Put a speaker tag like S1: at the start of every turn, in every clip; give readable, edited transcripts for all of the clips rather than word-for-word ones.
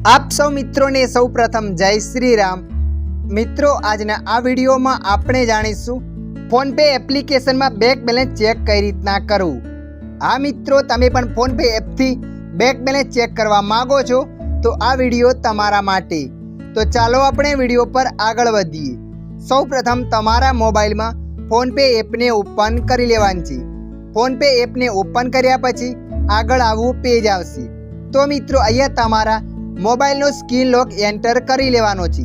S1: आप सौ मित्रों ने सौ प्रथम जय श्री राम। मित्रों आजना आ वीडियो में आपणे जाणीशुं फोनपे एप्लिकेशन में बैंक बेलेंस चेक कई रीतना करवुं। हाँ मित्रों, तमे पण फोनपे एप थी बैंक बेलेंस चेक करवा मांगो छो तो आ वीडियो तमारा माटे। तो चालो अपने वीडियो पर आगळ वधीए। सौ प्रथम तमारा मोबाइल में फोनपे एप ने ओपन करी लेवानी छे। फोनपे एप ने ओपन कर्या पछी आगळ आवुं पेज आवशे। तो मित्रों अहींया तमारा मोबाइल नो स्क्रीन लॉक एंटर करी लेवानो छे।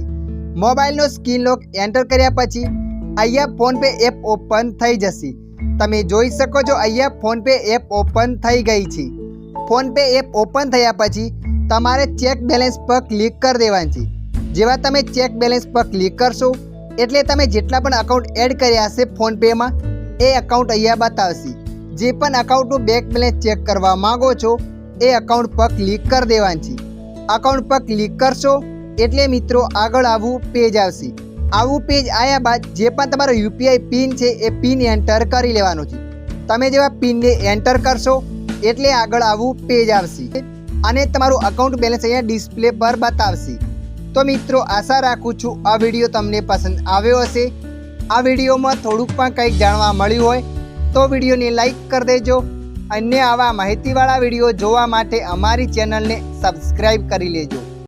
S1: मोबाइल नो स्क्रीन लॉक एंटर कर्या पछी अहींया फोनपे एप ओपन थई जशे। तमे जोई शको छो अहींया फोनपे एप ओपन थई गई छे। फोनपे एप ओपन थया पछी तमारे चेक बेलेंस पर क्लिक कर देवानी छे। जेवा तमे चेक बेलेंस पर क्लिक करशो एटले तमे जेटला पण अकाउंट एड कर्या हशे फोनपे में ए अकाउंट अहींया बतावशे। जे पण अकाउंटनुं बैंक बेलेंस चेक करवा मांगो छो ए अकाउंट पर क्लिक कर देवानी छे। अकाउंट पर क्लिक करशो एटले मित्रों आगळ आवुं पेज आवशे। आवुं पेज आया बाद जे पण तमारो यूपीआई पिन छे ए पिन एंटर करी लेवानो छे। तमे जेवा पिन ने एंटर करशो एटले आगळ आवुं पेज आवशे अने तमारुं अकाउंट बेलेंस अहींया डिस्प्ले पर बतावशे। तो मित्रों आशा राखुं छुं आ विडियो तमने पसंद आव्यो हशे। आ विडियो में थोड़ुंक पण कंईक जाणवा मळ्युं होय तो विडियो ने लाइक कर देजो। अन्य आवा माहितीवाळा विडियो जोवा माटे अमारी चेनल ने सब्सक्राइब करी लेजो।